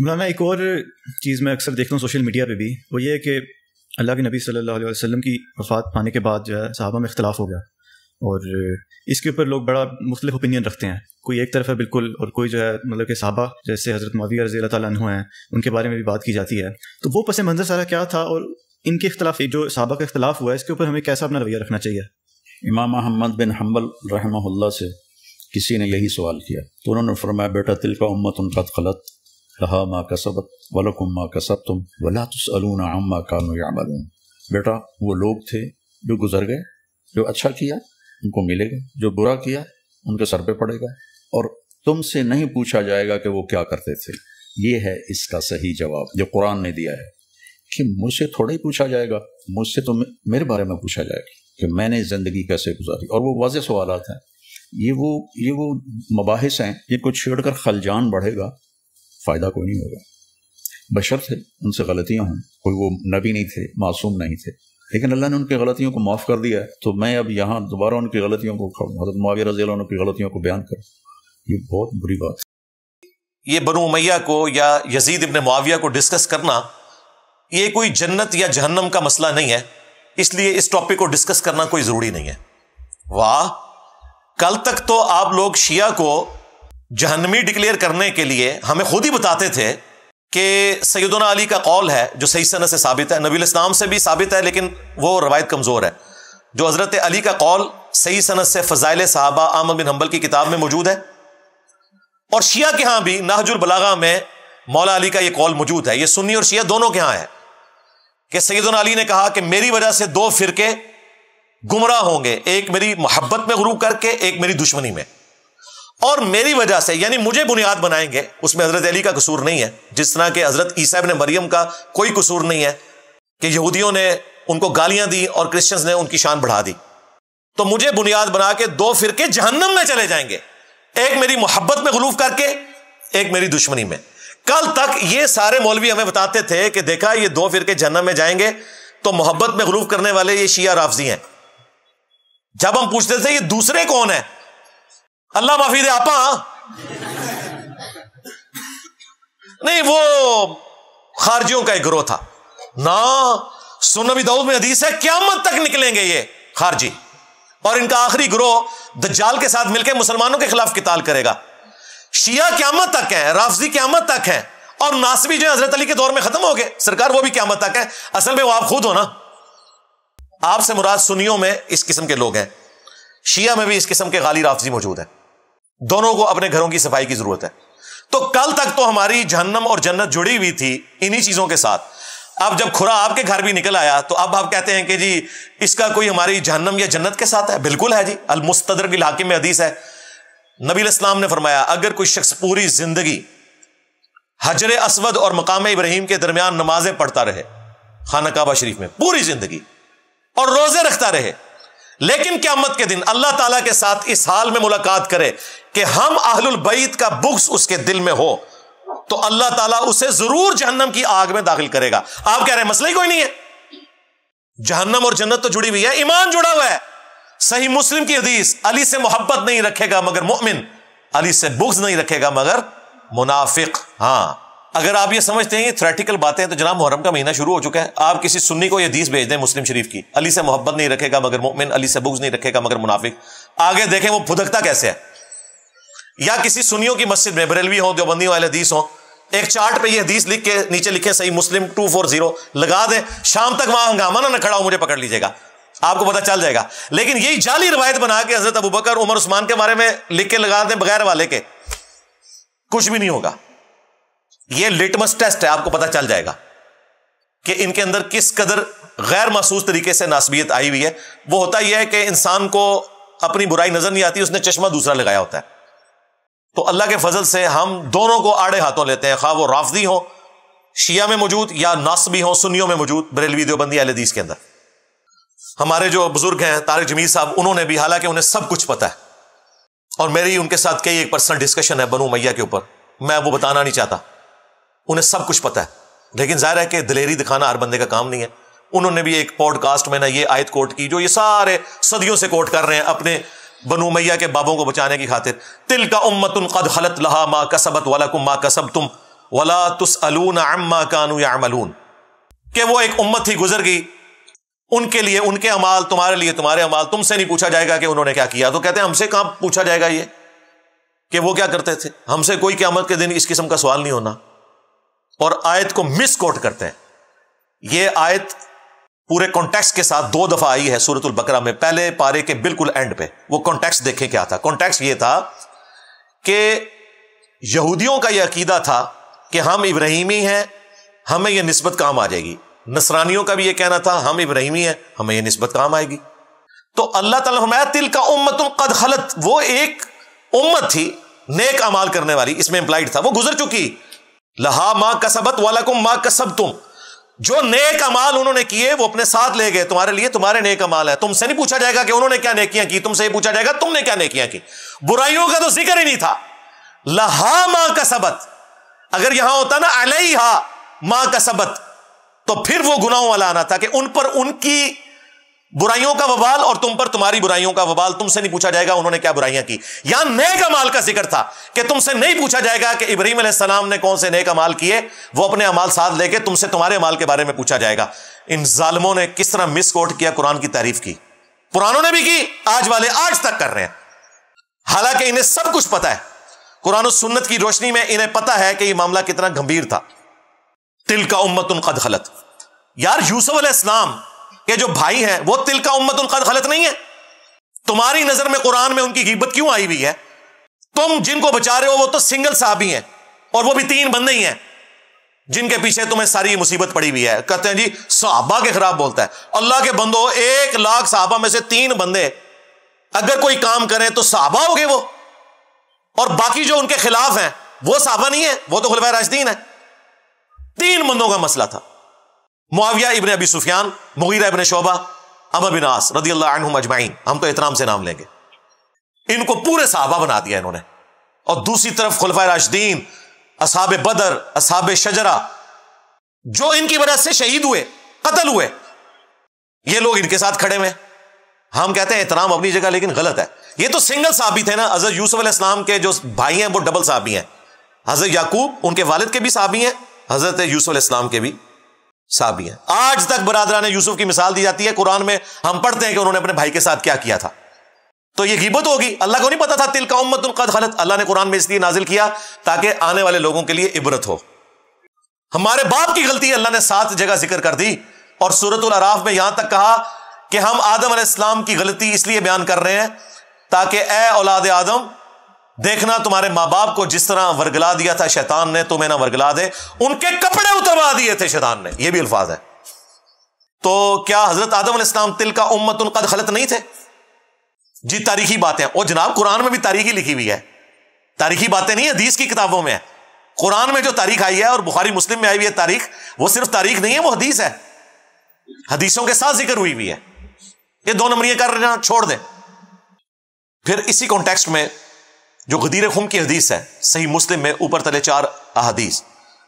مولانا ایک اور چیز میں اکثر دیکھتا ہوں سوشل میڈیا پہ بھی، وہ یہ ہے کہ اللہ کے نبی صلی اللہ علیہ وسلم کی وفات پانے کے بعد جو ہے صحابہ میں اختلاف ہو گیا، اور اس کے اوپر لوگ بڑا مختلف اوپینین رکھتے ہیں. کوئی ایک طرف ہے بالکل، اور کوئی جو ہے مطلب کہ صحابہ جیسے حضرت معاویہ رضی اللہ تعالیٰ عنہ ہیں ان کے بارے میں بھی بات کی جاتی ہے. تو وہ پس منظر سارا کیا تھا، اور ان کے اختلاف جو صحابہ کا اختلاف ہوا ہے اس کے اوپر ہمیں کیسا اپنا رویہ رکھنا چاہیے؟ امام احمد بن حنبل رحمہ اللہ سے کسی نے یہی سوال کیا تو انہوں نے فرمایا، بیٹا تلک امت قد خلت لہا ما کسبت ولکم ما کسبتم ولا تسألون عما کانوا یعملون. بیٹا وہ لوگ تھے جو گزر گئے، جو اچھا کیا ان کو ملے گا، جو برا کیا ان کے سر پہ پڑے گا، اور تم سے نہیں پوچھا جائے گا کہ وہ کیا کرتے تھے. یہ ہے اس کا صحیح جواب جو قرآن نے دیا ہے، کہ مجھ سے تھوڑا ہی پوچھا جائے گا، مجھ سے تو میرے بارے میں پوچھا جائے گا کہ میں نے زندگی کیسے گزاری. اور وہ واضح سوالات ہیں، یہ وہ مباحث ہیں جن کو چھیڑ کر خلجان بڑھے گا، فائدہ کوئی نہیں ہوگا. بشر تھے، ان سے غلطیاں ہوں، کوئی وہ نبی نہیں تھے، معصوم نہیں تھے، لیکن اللہ نے ان کی غلطیوں کو معاف کر دیا ہے. تو میں اب یہاں دوبارہ ان کی غلطیوں کو، حضرت معاویہ رضی اللہ عنہ کی غلطیوں کو بیان کروں، یہ بہت بری بات ہے. یہ بنو امیہ کو یا یزید ابن معاویہ کو ڈسکس کرنا یہ کوئی جنت یا جہنم کا مسئلہ نہیں ہے، اس لیے اس ٹاپک کو ڈسکس کرنا کوئی ضروری نہیں ہے. واہ، کل تک تو آپ لوگ شیعہ کو جہنمی ڈکلیئر کرنے کے لیے ہمیں خود ہی بتاتے تھے کہ سیدنا علی کا قول ہے جو صحیح سند سے ثابت ہے، نبی الاسلام سے بھی ثابت ہے لیکن وہ روایت کمزور ہے، جو حضرت علی کا قول صحیح سند سے فضائل صحابہ احمد بن حنبل کی کتاب میں موجود ہے، اور شیعہ کے ہاں بھی نہج البلاغہ میں مولا علی کا یہ قول موجود ہے. یہ سنی اور شیعہ دونوں کے ہاں ہے کہ سیدنا علی نے کہا کہ میری وجہ سے دو فرقے گمراہ ہوں گے، ایک میری محبت میں غرور کر کے، ایک میری دشمنی میں، اور میری وجہ سے یعنی مجھے بنیاد بنائیں گے. اس میں حضرت علی کا قصور نہیں ہے، جس طرح کہ حضرت عیسیٰ ابن مریم کا کوئی قصور نہیں ہے کہ یہودیوں نے ان کو گالیاں دی اور کرسچنز نے ان کی شان بڑھا دی. تو مجھے بنیاد بنا کے دو فرقے جہنم میں چلے جائیں گے، ایک میری محبت میں غلوف کر کے، ایک میری دشمنی میں. کل تک یہ سارے مولوی ہمیں بتاتے تھے کہ دیکھا یہ دو فرقے جہنم میں جائیں گے، تو محبت میں غلوف کرنے والے یہ شیعہ رافضی ہیں. جب ہم پوچھتے تھے یہ دوسرے کون ہیں، اللہ معافی دے آپا نہیں، وہ خارجیوں کا ایک گروہ تھا نا. سنن نبی داؤد میں حدیث ہے قیامت تک نکلیں گے یہ خارجی، اور ان کا آخری گروہ دجال کے ساتھ مل کے مسلمانوں کے خلاف قتال کرے گا. شیعہ قیامت تک ہیں، رافضی قیامت تک ہیں، اور ناصبی جو حضرت علی کے دور میں ختم ہو گئے سرکار، وہ بھی قیامت تک ہیں. اصل میں وہ آپ خود ہو نا. آپ سے مراد سنیوں میں اس قسم کے لوگ ہیں، شیعہ میں بھی اس قسم کے غالی رافضی موجود ہیں. دونوں کو اپنے گھروں کی صفائی کی ضرورت ہے. تو کل تک تو ہماری جہنم اور جنت جڑی ہوئی تھی انہی چیزوں کے ساتھ. اب جب کھرا آپ کے گھر بھی نکل آیا تو اب آپ کہتے ہیں کہ جی اس کا کوئی ہماری جہنم یا جنت کے ساتھ ہے. بالکل ہے جی. المستدرک الحاکم میں حدیث ہے، نبی علیہ السلام نے فرمایا اگر کوئی شخص پوری زندگی حجر اسود اور مقام ابراہیم کے درمیان نمازیں پڑھتا رہے، خانہ کعبہ شریف میں پوری زندگی، اور روزے رکھتا رہے، لیکن قیامت کے دن اللہ تعالیٰ کے ساتھ اس حال میں ملاقات کرے کہ ہم اہل البیت کا بغض اس کے دل میں ہو، تو اللہ تعالیٰ اسے ضرور جہنم کی آگ میں داخل کرے گا. آپ کہہ رہے ہیں مسئلہ ہی کوئی نہیں ہے. جہنم اور جنت تو جڑی ہوئی ہے، ایمان جڑا ہوا ہے. صحیح مسلم کی حدیث، علی سے محبت نہیں رکھے گا مگر مؤمن، علی سے بغض نہیں رکھے گا مگر منافق. ہاں اگر آپ یہ سمجھتے ہیں یہ تھریٹیکل باتیں، تو جناب محرم کا مہینہ شروع ہو چکا ہے. آپ کسی سنی کو یہ حدیث بھیج دیں مسلم شریف کی، علی سے محبت نہیں رکھے گا مگر مؤمن، علی سے بغض نہیں رکھے گا مگر منافق. آگے دیکھیں وہ پھدکتا کیسے ہے. یا کسی سنیوں کی مسجد میں، بریلوی ہوں، دیوبندی والے حدیث ہوں، ایک چارٹ پہ یہ حدیث لکھ کے نیچے لکھیں صحیح مسلم 240 لگا دیں، شام تک وہاں ہنگامہ نہ کھڑا ہو، مجھے پکڑ لیجیے گا، آپ کو پتہ چل جائے گا. لیکن یہی جعلی روایت بنا کے حضرت ابوبکر عمر عثمان کے بارے میں لکھ کے لگا دیں بغیر والے کے، کچھ بھی نہیں ہوگا. یہ لٹمس ٹیسٹ ہے، آپ کو پتہ چل جائے گا کہ ان کے اندر کس قدر غیر محسوس طریقے سے ناسبیت آئی ہوئی ہے. وہ ہوتا یہ ہے کہ انسان کو اپنی برائی نظر نہیں آتی، اس نے چشمہ دوسرا لگایا ہوتا ہے. تو اللہ کے فضل سے ہم دونوں کو آڑے ہاتھوں لیتے ہیں، خواہ وہ رافضی ہوں شیعہ میں موجود یا ناصبی ہوں سنیوں میں موجود، بریلوی دیوبندی اہل حدیث کے اندر. ہمارے جو بزرگ ہیں طارق جمیل صاحب، انہوں نے بھی، حالانکہ انہیں سب کچھ پتہ ہے، اور میری ان کے ساتھ کئی ایک پرسنل ڈسکشن ہے بنو امیہ کے اوپر، میں وہ بتانا نہیں چاہتا، انہیں سب کچھ پتہ ہے، لیکن ظاہر ہے کہ دلیری دکھانا ہر بندے کا کام نہیں ہے. انہوں نے بھی ایک پوڈ کاسٹ میں یہ آیت کوٹ کی جو یہ سارے صدیوں سے کوٹ کر رہے ہیں اپنے بنو امیہ کے بابوں کو بچانے کی خاطر. تلک امۃ قد خلت لہا ما کسبت ولکم ما کسبتم ولا تسألون عما كانوا يعملون، کہ وہ ایک امت ہی گزر گئی، ان کے لیے ان کے اعمال، تمہارے لیے تمہارے اعمال، تم سے نہیں پوچھا جائے گا کہ انہوں نے کیا کیا. تو کہتے ہیں ہم سے کہاں پوچھا جائے گا یہ کہ وہ کیا کرتے تھے، ہم سے کوئی قیامت کے دن اس قسم کا سوال نہیں ہونا. اور آیت کو مس کوٹ کرتے ہیں. یہ آیت پورے کانٹیکسٹ کے ساتھ 2 دفعہ آئی ہے سورۃ البقرہ میں، پہلے پارے کے بالکل اینڈ پہ. وہ کانٹیکسٹ دیکھیں کیا تھا. کانٹیکسٹ یہ تھا کہ یہودیوں کا یہ عقیدہ تھا کہ ہم ابراہیمی ہیں، ہمیں یہ نسبت کام آ جائے گی. نصرانیوں کا بھی یہ کہنا تھا ہم ابراہیمی ہیں، ہمیں یہ نسبت کام آئے گی. تو اللہ تعالیٰ فرمایا تلک امۃ قد خلت، وہ ایک امت تھی نیک اعمال کرنے والی، اس میں امپلائڈ تھا، وہ گزر چکی. لہا ما کسبت ولکم ما کسبتم، جو نیک اعمال انہوں نے کیے وہ اپنے ساتھ لے گئے، تمہارے لیے تمہارے نیک اعمال ہیں. تم سے نہیں پوچھا جائے گا کہ انہوں نے کیا نیکیاں کی، تم سے یہ پوچھا جائے گا تم نے کیا نیکیاں کی. برائیوں کا تو ذکر ہی نہیں تھا. لہا ما کسبت، اگر یہاں ہوتا نا علیہا ما کسبت تو پھر وہ گناہوں والا آنا تھا کہ ان پر ان کی برائیوں کا وبال اور تم پر تمہاری برائیوں کا وبال. تم سے نہیں پوچھا جائے گا انہوں نے کیا برائیاں کی. یہاں نیک اعمال کا ذکر تھا کہ تم سے نہیں پوچھا جائے گا کہ ابراہیم علیہ السلام نے کون سے نیک اعمال کیے، وہ اپنے اعمال ساتھ لے کے تم سے تمہارے اعمال کے بارے میں پوچھا جائے گا. ان ظالموں نے کس طرح مس کوٹ کیا، قرآن کی تعریف کی. پرانوں نے بھی کی، آج والے آج تک کر رہے ہیں، حالانکہ انہیں سب کچھ پتا ہے. قرآن و سنت کی روشنی میں انہیں پتا ہے کہ یہ معاملہ کتنا گمبھیر تھا. تلک امۃ قد خلت. یار یوسف علیہ السلام کے جو بھائی ہیں وہ تلک امۃ قد خلت نہیں ہے. تمہاری نظر میں قرآن میں ان کی غیبت کیوں آئی ہوئی ہے؟ تم جن کو بچا رہے ہو وہ تو سنگل صحابی ہیں، اور وہ بھی 3 بندے ہی ہیں جن کے پیچھے تمہیں ساری مصیبت پڑی ہوئی ہے. کہتے ہیں جی صحابہ کے خلاف بولتا ہے. اللہ کے بندو، 1,00,000 صحابہ میں سے 3 بندے اگر کوئی کام کریں تو صحابہ ہو گئے وہ، اور باقی جو ان کے خلاف ہیں وہ صحابہ نہیں ہیں، وہ تو خلفائے راشدین ہیں. 3 بندوں کا مسئلہ تھا. معاویہ ابن ابی سفیان، مغیرہ ابن شعبہ، عمرو بن عاص رضی اللہ عنہم اجمعین، ہم تو احترام سے نام لیں گے. ان کو پورے صحابہ بنا دیا انہوں نے. اور دوسری طرف خلفائے راشدین، اصحاب بدر، اصحاب شجرہ، جو ان کی وجہ سے شہید ہوئے، قتل ہوئے، یہ لوگ ان کے ساتھ کھڑے ہوئے. ہم کہتے ہیں احترام اپنی جگہ، لیکن غلط ہے. یہ تو سنگل صحابی تھے نا. حضرت یوسف علیہ السلام کے جو بھائی ہیں وہ ڈبل صحابی ہیں. حضرت یعقوب ان کے والد کے بھی صحابی ہیں، حضرت یوسف علیہ السلام کے بھی صحابی ہیں. آج تک برادران یوسف کی مثال دی جاتی ہے. قرآن میں ہم پڑھتے ہیں کہ انہوں نے اپنے بھائی کے ساتھ کیا کیا تھا. تو یہ غیبت ہوگی. اللہ کو نہیں پتا تھا تلک امۃ قد خلت. اللہ نے قرآن میں اس لیے نازل کیا تاکہ آنے والے لوگوں کے لیے عبرت ہو. ہمارے باپ کی غلطی اللہ نے 7 جگہ ذکر کر دی، اور سورۃ الاعراف میں یہاں تک کہا کہ ہم آدم علیہ السلام کی غلطی اس لیے بیان کر رہے ہیں تاکہ اے اولاد آدم، دیکھنا تمہارے ماں باپ کو جس طرح ورگلا دیا تھا شیطان نے، تمہیں نہ ورگلا دے. ان کے کپڑے اتروا دیے تھے شیطان نے. یہ بھی الفاظ ہے. تو کیا حضرت آدم علیہ السلام تلک امۃ قد خلت نہیں تھے؟ جی تاریخی باتیں. اور جناب قرآن میں بھی تاریخی لکھی ہوئی ہے. تاریخی باتیں نہیں حدیث کی کتابوں میں ہے. قرآن میں جو تاریخ آئی ہے اور بخاری مسلم میں آئی ہوئی ہے تاریخ، وہ صرف تاریخ نہیں ہے، وہ حدیث ہے. حدیثوں کے ساتھ ذکر ہوئی ہے. یہ 2 نمبریاں کر رہے ہیں، چھوڑ دیں. پھر اسی کانٹیکسٹ میں جو غدیر خم کی حدیث ہے صحیح مسلم میں، اوپر تلے 4 احادیث.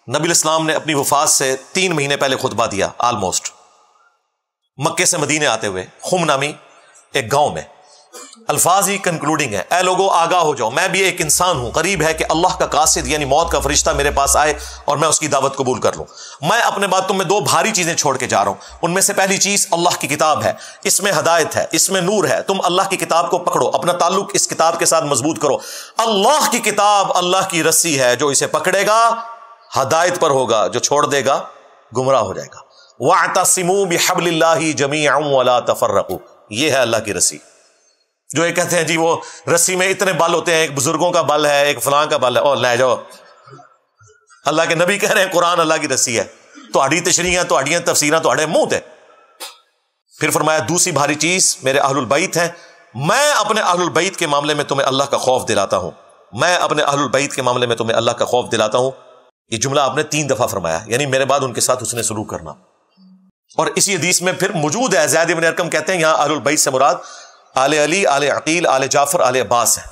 نبی الاسلام نے اپنی وفات سے 3 مہینے پہلے خطبہ دیا، آلموسٹ مکے سے مدینے آتے ہوئے، خم نامی ایک گاؤں میں. الفاظ ہی کنکلوڈنگ ہے: اے لوگوں آگاہ ہو جاؤ، میں بھی ایک انسان ہوں، قریب ہے کہ اللہ کا قاصد یعنی موت کا فرشتہ میرے پاس آئے اور میں اس کی دعوت قبول کر لوں. میں اپنے بعد تم میں 2 بھاری چیزیں چھوڑ کے جا رہا ہوں. ان میں سے پہلی چیز اللہ کی کتاب ہے، اس میں ہدایت ہے، اس میں نور ہے. تم اللہ کی کتاب کو پکڑو، اپنا تعلق اس کتاب کے ساتھ مضبوط کرو. اللہ کی کتاب اللہ کی رسی ہے، جو اسے پکڑے گا ہدایت پر ہوگا، جو چھوڑ دے گا گمراہ ہو جائے گا. وَاعْتَصِمُوا بِحَبْلِ اللَّهِ جَمِيعًا وَلَا تَفَرَّقُوا. یہ ہے اللہ کی رسی. جو یہ کہتے ہیں جی وہ رسی میں اتنے بل ہوتے ہیں، ایک بزرگوں کا بل ہے، ایک فلاں کا بل ہے، اور لے جاؤ. اللہ کے نبی کہہ رہے ہیں قرآن اللہ کی رسی ہے. تہاڈی تشریحاں، تہاڈیاں تفسیراں تہاڈے منہ تے. پھر فرمایا دوسری بھاری چیز میرے اہل البیت ہیں. میں اپنے اہل البیت کے معاملے میں تمہیں اللہ کا خوف دلاتا ہوں. میں اپنے اہل البیت کے معاملے میں تمہیں اللہ کا خوف دلاتا ہوں. یہ جملہ آپ نے 3 دفعہ فرمایا، یعنی میرے بعد ان کے ساتھ حسن سلوک کرنا. اور اسی حدیث میں پھر موجود ہے، زید بن ارقم کہتے ہیں یہاں اہل البیت سے مراد آل علی، آل عقیل، آل جعفر، آل عباس ہیں.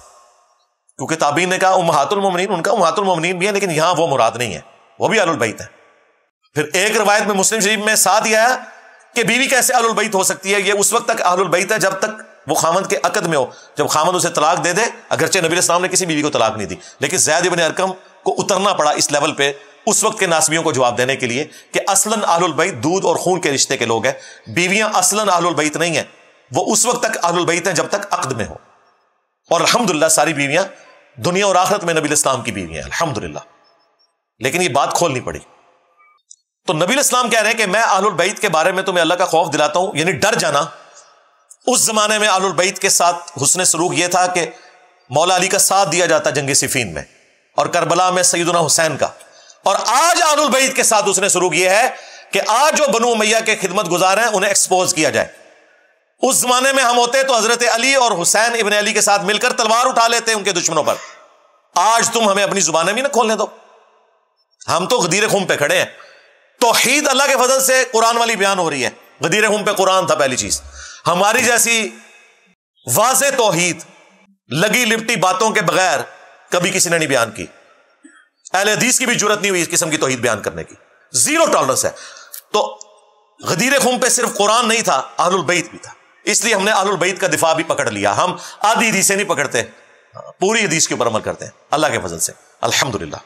کیونکہ تابعین نے کہا امہات المومنین، ان کا امہات المومنین بھی ہے، لیکن یہاں وہ مراد نہیں ہے، وہ بھی اہل البیت ہے. پھر ایک روایت میں مسلم شریف میں ساتھ یہ ہے کہ بیوی کیسے اہل البیت ہو سکتی ہے؟ یہ اس وقت تک اہل البیت ہے جب تک وہ خامند کے عقد میں ہو. جب خامند اسے طلاق دے دے، اگرچہ نبی علیہ السلام نے کسی بیوی کو طلاق نہیں دی، لیکن زید بن ارقم کو اترنا پڑا اس لیول پہ اس وقت کے ناسبیوں کو جواب دینے کے لیے کہ اصلاً اہل البیت دودھ اور خون کے رشتے کے لوگ ہیں، بیویاں اصلاً اہل البیت نہیں ہیں، وہ اس وقت تک اہل البیت ہیں جب تک عقد میں ہو، اور الحمدللہ ساری بیویاں دنیا اور آخرت میں نبی الاسلام کی بیویاں ہیں الحمدللہ. لیکن یہ بات کھولنی پڑی. تو نبی الاسلام کہہ رہے ہیں کہ میں اہل البیت کے بارے میں تمہیں اللہ کا خوف دلاتا ہوں، یعنی ڈر جانا. اس زمانے میں اہل البیت کے ساتھ حسن سلوک یہ تھا کہ مولا علی کا ساتھ دیا جاتا جنگ صفین میں، اور کربلا میں سیدنا حسین کا. اور آج اہل البیت کے ساتھ حسن سلوک یہ ہے کہ آج جو بنو امیہ کے خدمت گزار ہیں انہیں ایکسپوز کیا جائے. اس زمانے میں ہم ہوتے تو حضرت علی اور حسین ابن علی کے ساتھ مل کر تلوار اٹھا لیتے ان کے دشمنوں پر. آج تم ہمیں اپنی زبانیں بھی نہ کھولنے دو، ہم تو غدیر خم پہ کھڑے ہیں. توحید اللہ کے فضل سے قرآن والی بیان ہو رہی ہے. غدیر خم پہ قرآن تھا پہلی چیز. ہماری جیسی واضح توحید لگی لپٹی باتوں کے بغیر کبھی کسی نے نہیں بیان کی. اہل حدیث کی بھی جرت نہیں ہوئی اس قسم کی توحید بیان کرنے کی. زیرو ٹالرنس ہے. تو غدیر خم پہ صرف قرآن نہیں تھا، اہل البیت بھی تھا. اس لیے ہم نے اہل البیت کا دفاع بھی پکڑ لیا. ہم آدھی حدیثیں نہیں پکڑتے، پوری حدیث کے اوپر عمل کرتے ہیں اللہ کے فضل سے الحمدللہ.